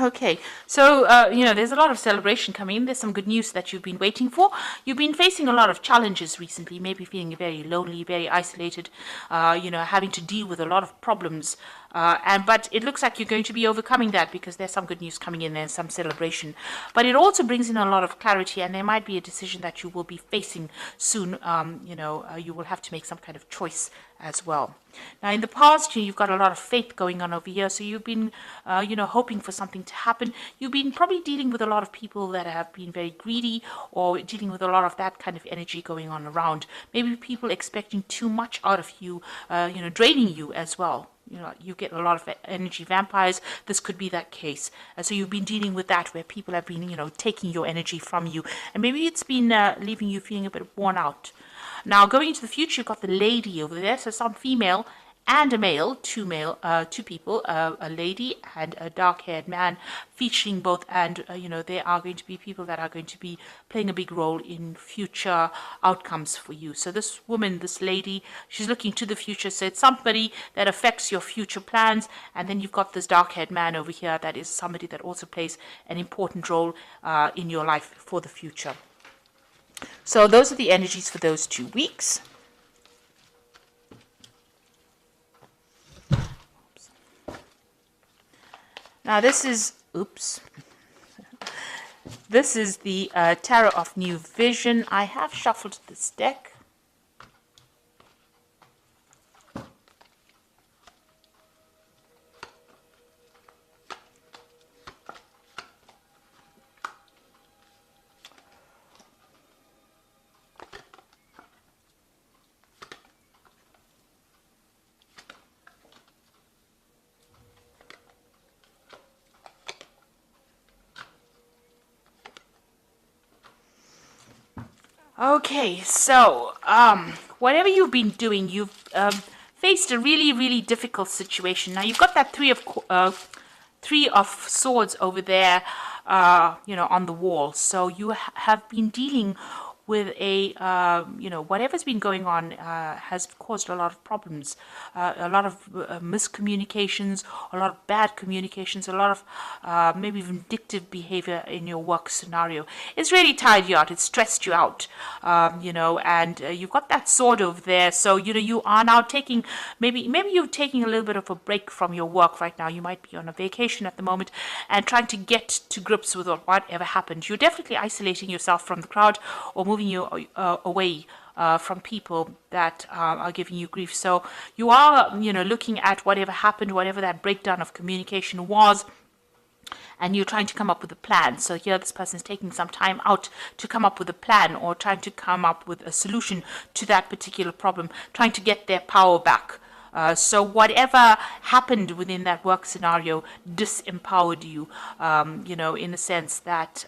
Okay, so there's a lot of celebration coming in. There's some good news that you've been waiting for. You've been facing a lot of challenges recently, maybe feeling very lonely, very isolated, having to deal with a lot of problems. But it looks like you're going to be overcoming that because there's some good news coming in and some celebration. But it also brings in a lot of clarity, and there might be a decision that you will be facing soon. You will have to make some kind of choice as well. Now, in the past, you've got a lot of faith going on over here, so you've been, hoping for something to happen. You've been probably dealing with a lot of people that have been very greedy, or dealing with a lot of that kind of energy going on around. Maybe people expecting too much out of you, draining you as well. You get a lot of energy vampires. This could be that case. So you've been dealing with that where people have been, taking your energy from you. And maybe it's been leaving you feeling a bit worn out. Now, going into the future, you've got the lady over there. So some female and a male, two people, a lady and a dark-haired man, featuring both. And, they are going to be people that are going to be playing a big role in future outcomes for you. So this woman, this lady, she's looking to the future. So it's somebody that affects your future plans. And then you've got this dark-haired man over here that is somebody that also plays an important role in your life for the future. So those are the energies for those 2 weeks. Now this is the Tarot of New Vision. I have shuffled this deck. Okay, so whatever you've been doing, you've faced a really, really difficult situation. Now you've got that three of swords over there, on the wall. So you have been dealing with whatever's been going on has caused a lot of problems, a lot of miscommunications, a lot of bad communications, a lot of maybe vindictive behavior in your work scenario. It's really tired you out. It's stressed you out, and you've got that sword over there. So, you are now taking, maybe you're taking a little bit of a break from your work right now. You might be on a vacation at the moment and trying to get to grips with whatever happened. You're definitely isolating yourself from the crowd or moving you away from people that are giving you grief. So you are, looking at whatever happened, whatever that breakdown of communication was, and you're trying to come up with a plan. So here this person is taking some time out to come up with a plan or trying to come up with a solution to that particular problem, trying to get their power back. So whatever happened within that work scenario disempowered you, in the sense that,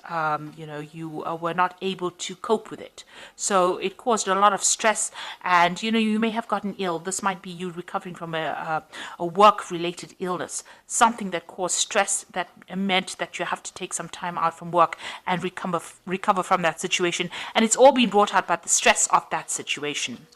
you were not able to cope with it. So it caused a lot of stress and, you may have gotten ill. This might be you recovering from a work-related illness, something that caused stress that meant that you have to take some time out from work and recover from that situation. And it's all been brought out by the stress of that situation.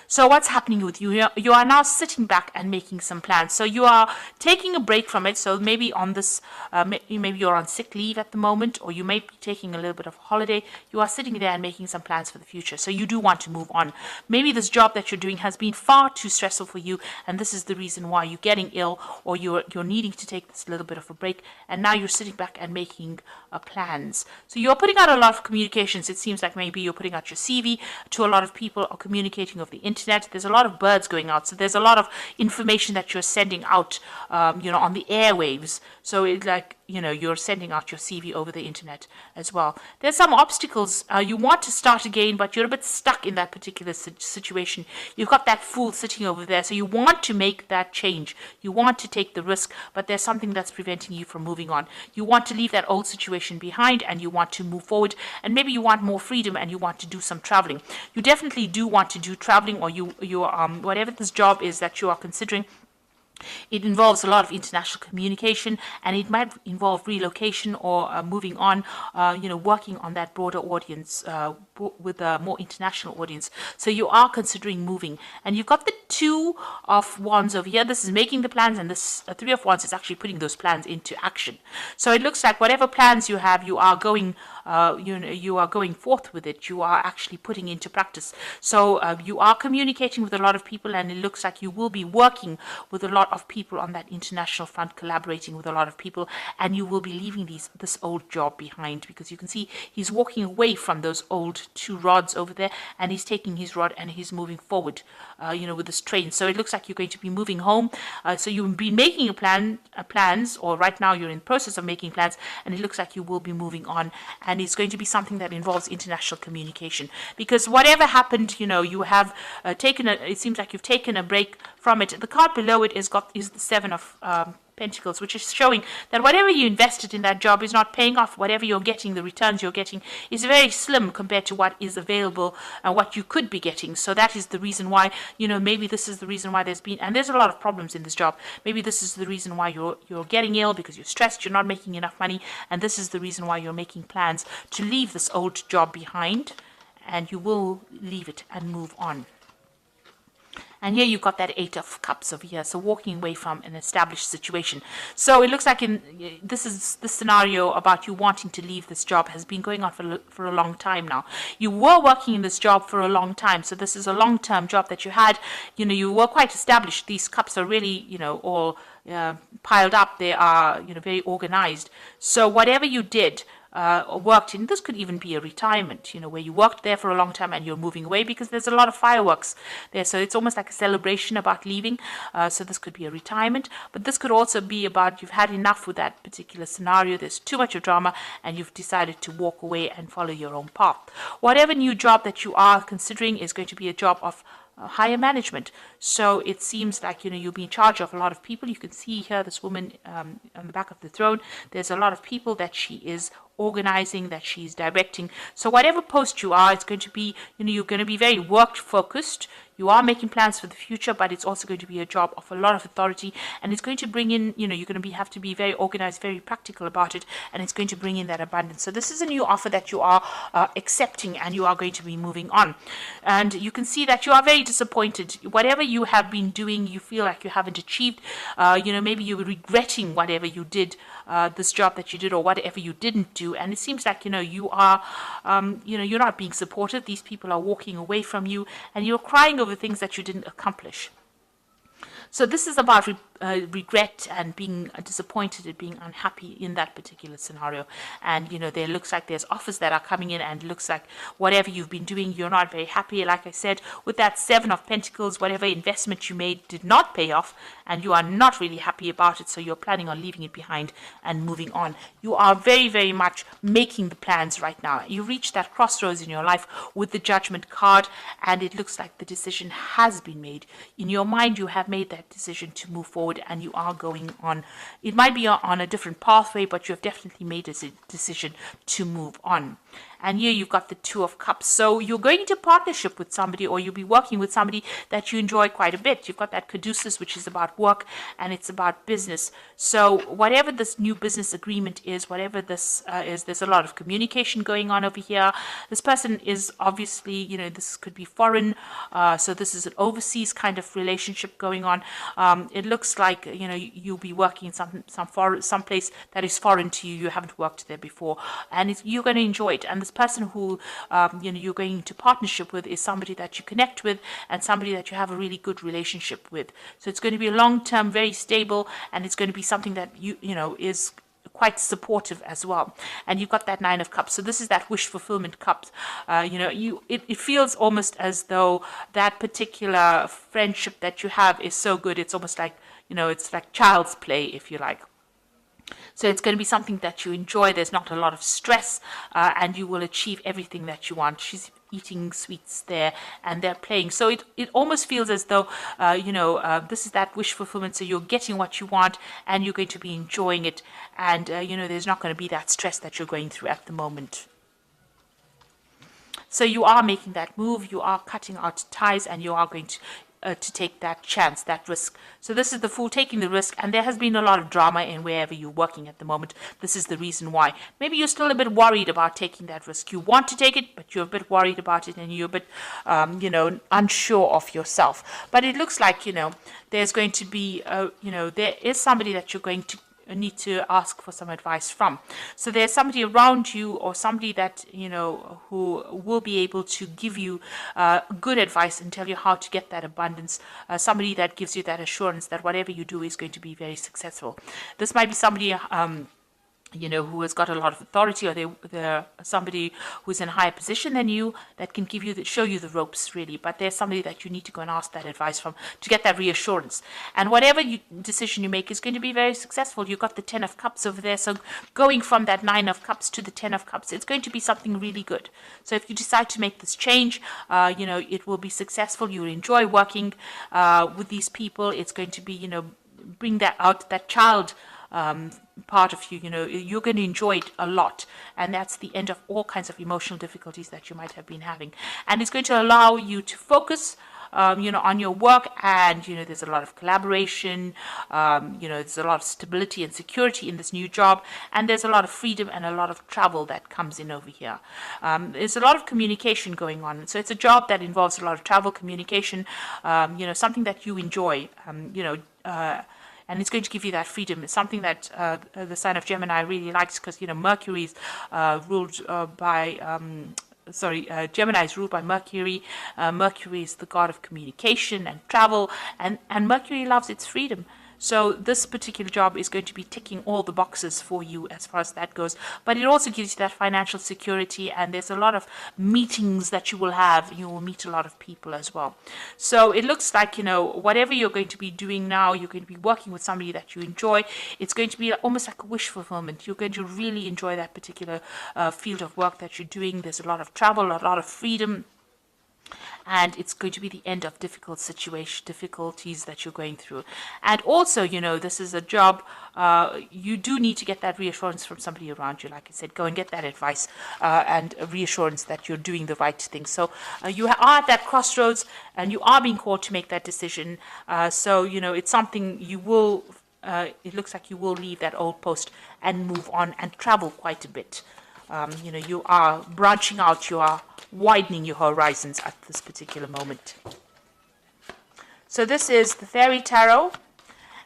So what's happening with you? You are now sitting back and making some plans. So you are taking a break from it. So maybe on this, maybe you're on sick leave at the moment, or you may be taking a little bit of holiday. You are sitting there and making some plans for the future. So you do want to move on. Maybe this job that you're doing has been far too stressful for you, and this is the reason why you're getting ill, or you're needing to take this little bit of a break. And now you're sitting back and making plans. So you're putting out a lot of communications. It seems like maybe you're putting out your CV to a lot of people or communicating over the internet. There's a lot of birds going out. So there's a lot of information that you're sending out, on the airwaves. So it's like, you're sending out your CV over the internet as well. There's some obstacles. You want to start again, but you're a bit stuck in that particular situation. You've got that fool sitting over there. So you want to make that change. You want to take the risk, but there's something that's preventing you from moving on. You want to leave that old situation behind and you want to move forward, and maybe you want more freedom and you want to do some traveling. You definitely do want to do traveling, or you whatever this job is that you are considering, It involves a lot of international communication, and it might involve relocation or moving on, working on that broader audience with a more international audience. So you are considering moving, and you've got the Two of Wands over here. This is making the plans, and this Three of Wands is actually putting those plans into action. So it looks like whatever plans you have, you are going you are going forth with it. You are actually putting into practice. So you are communicating with a lot of people, and it looks like you will be working with a lot of people on that international front, collaborating with a lot of people, and you will be leaving this old job behind, because you can see he's walking away from those old two rods over there, and he's taking his rod and he's moving forward, with this train. So it looks like you're going to be moving home. So you've been making plans, or right now you're in the process of making plans, and it looks like you will be moving on, and it's going to be something that involves international communication, because whatever happened, you have it seems like you've taken a break from it. The card below it is the Seven of Pentacles, which is showing that whatever you invested in that job is not paying off. Whatever you're getting, the returns you're getting is very slim compared to what is available and what you could be getting. So that is the reason why, maybe this is the reason why there's a lot of problems in this job. Maybe this is the reason why you're getting ill, because you're stressed, you're not making enough money, and this is the reason why you're making plans to leave this old job behind, and you will leave it and move on. And here you've got that Eight of Cups over here, so walking away from an established situation. So it looks like this scenario about you wanting to leave this job has been going on for a long time now. You were working in this job for a long time, so this is a long-term job that you had. You were quite established. These cups are really, all piled up. They are, very organized. So whatever you did, worked in, this could even be a retirement, where you worked there for a long time and you're moving away, because there's a lot of fireworks there. So it's almost like a celebration about leaving. So this could be a retirement, but this could also be about you've had enough with that particular scenario. There's too much of drama, and you've decided to walk away and follow your own path. Whatever new job that you are considering is going to be a job of higher management. So it seems like you'll be in charge of a lot of people. You can see here this woman on the back of the throne. There's a lot of people that she is organizing, that she's directing. So whatever post you are, it's going to be, you're going to be very work focused. You are making plans for the future, but it's also going to be a job of a lot of authority, and it's going to bring in, you're going to have to be very organized, very practical about it, and it's going to bring in that abundance. So this is a new offer that you are accepting, and you are going to be moving on. And you can see that you are very disappointed. Whatever you have been doing, you feel like you haven't achieved. Maybe you're regretting whatever you did, this job that you did, or whatever you didn't do. And it seems like, you are, you're not being supported. These people are walking away from you, and you're crying over things that you didn't accomplish. So this is about regret and being disappointed and being unhappy in that particular scenario. And there looks like there's offers that are coming in, and looks like whatever you've been doing, you're not very happy. Like I said, with that Seven of Pentacles, whatever investment you made did not pay off, and you are not really happy about it. So you're planning on leaving it behind and moving on. You are very, very much making the plans right now. You reach that crossroads in your life with the Judgment card, and it looks like the decision has been made. In your mind, you have made that decision to move forward, and you are going on. It might be on a different pathway, but you have definitely made a decision to move on. And here you've got the Two of Cups. So you're going into partnership with somebody, or you'll be working with somebody that you enjoy quite a bit. You've got that Caduceus, which is about work, and it's about business. So whatever this new business agreement is, whatever this is, there's a lot of communication going on over here. This person is obviously, this could be foreign. So this is an overseas kind of relationship going on. It looks like, you'll be working in some place that is foreign to you. You haven't worked there before, and you're going to enjoy it. And this person who you're going into partnership with is somebody that you connect with, and somebody that you have a really good relationship with. So it's going to be a long-term, very stable, and it's going to be something that is quite supportive as well. And you've got that Nine of Cups. So this is that wish fulfillment cup. It feels almost as though that particular friendship that you have is so good. It's almost like, it's like child's play, if you like. So it's going to be something that you enjoy. There's not a lot of stress, and you will achieve everything that you want. She's eating sweets there, and they're playing. So it almost feels as though, this is that wish fulfillment. So you're getting what you want, and you're going to be enjoying it. And, there's not going to be that stress that you're going through at the moment. So you are making that move, you are cutting out ties, and you are going to, to take that chance, that risk. So this is the Fool taking the risk, and there has been a lot of drama in wherever you're working at the moment. This is the reason why. Maybe you're still a bit worried about taking that risk. You want to take it, but you're a bit worried about it, and you're a bit, unsure of yourself. But it looks like, there's going to be, there is somebody that you're going to need to ask for some advice from. So there's somebody around you, or somebody that who will be able to give you good advice and tell you how to get that abundance, somebody that gives you that assurance that whatever you do is going to be very successful. This might be somebody who has got a lot of authority, or they're somebody who's in a higher position than you that can show you the ropes, really. But there's somebody that you need to go and ask that advice from to get that reassurance. And whatever decision you make is going to be very successful. You've got the 10 of Cups over there. So going from that 9 of Cups to the 10 of Cups, it's going to be something really good. So if you decide to make this change, it will be successful. You'll enjoy working with these people. It's going to be, bring that out, that child part of you, you're going to enjoy it a lot, and that's the end of all kinds of emotional difficulties that you might have been having, and it's going to allow you to focus on your work, and there's a lot of collaboration, there's a lot of stability and security in this new job, and there's a lot of freedom and a lot of travel that comes in over here. There's a lot of communication going on, so it's a job that involves a lot of travel, communication, something that you enjoy, and it's going to give you that freedom. It's something that the sign of Gemini really likes, because Mercury's ruled by Gemini is ruled by Mercury. Mercury is the god of communication and travel, and Mercury loves its freedom. So this particular job is going to be ticking all the boxes for you as far as that goes. But it also gives you that financial security, and there's a lot of meetings that you will have. You will meet a lot of people as well. So it looks like, whatever you're going to be doing now, you're going to be working with somebody that you enjoy. It's going to be almost like a wish fulfillment. You're going to really enjoy that particular field of work that you're doing. There's a lot of travel, a lot of freedom. And it's going to be the end of difficulties that you're going through. And also, this is a job, you do need to get that reassurance from somebody around you. Like I said, go and get that advice and a reassurance that you're doing the right thing. So you are at that crossroads, and you are being called to make that decision. So, it's something you will, it looks like you will leave that old post and move on and travel quite a bit. You are branching out, you are widening your horizons at this particular moment. So this is the Fairy Tarot,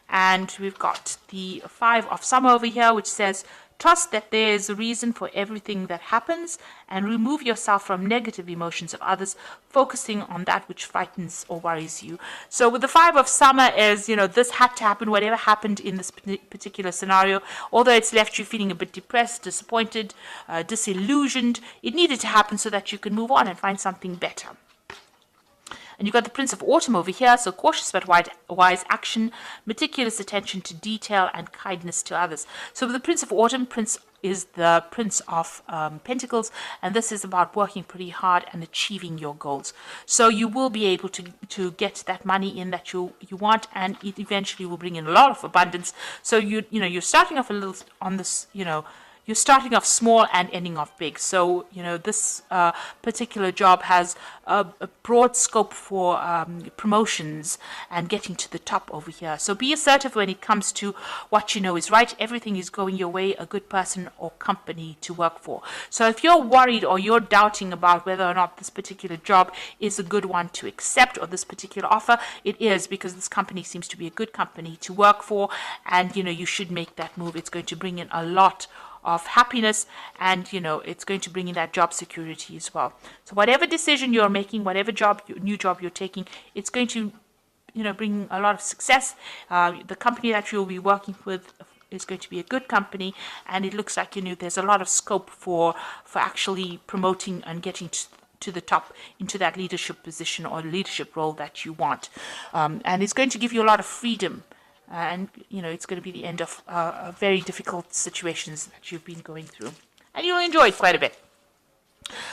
and we've got the 5 of Summer over here, which says, trust that there is a reason for everything that happens, and remove yourself from negative emotions of others, focusing on that which frightens or worries you. So with the 5 of Summer is, this had to happen, whatever happened in this particular scenario, although it's left you feeling a bit depressed, disappointed, disillusioned, it needed to happen so that you can move on and find something better. And you've got the Prince of Autumn over here, so cautious but wise action, meticulous attention to detail, and kindness to others. So with the Prince of Autumn, Prince is the Prince of Pentacles, and this is about working pretty hard and achieving your goals. So you will be able to get that money in that you want, and it eventually will bring in a lot of abundance. So you're starting off a little on this, you're starting off small and ending off big. So, this particular job has a broad scope for promotions and getting to the top over here. So be assertive when it comes to what you know is right. Everything is going your way, a good person or company to work for. So if you're worried or you're doubting about whether or not this particular job is a good one to accept, or this particular offer, it is, because this company seems to be a good company to work for, and, you should make that move. It's going to bring in a lot of happiness, and it's going to bring in that job security as well. So whatever decision you're making, whatever new job you're taking, it's going to bring a lot of success. The company that you'll be working with is going to be a good company, and it looks like there's a lot of scope for actually promoting and getting to the top into that leadership position or leadership role that you want, and it's going to give you a lot of freedom. And, it's going to be the end of very difficult situations that you've been going through. And you'll enjoy it quite a bit.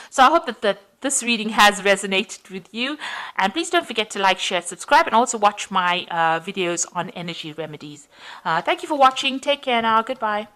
So I hope that this reading has resonated with you. And please don't forget to like, share, subscribe, and also watch my videos on energy remedies. Thank you for watching. Take care now. Goodbye.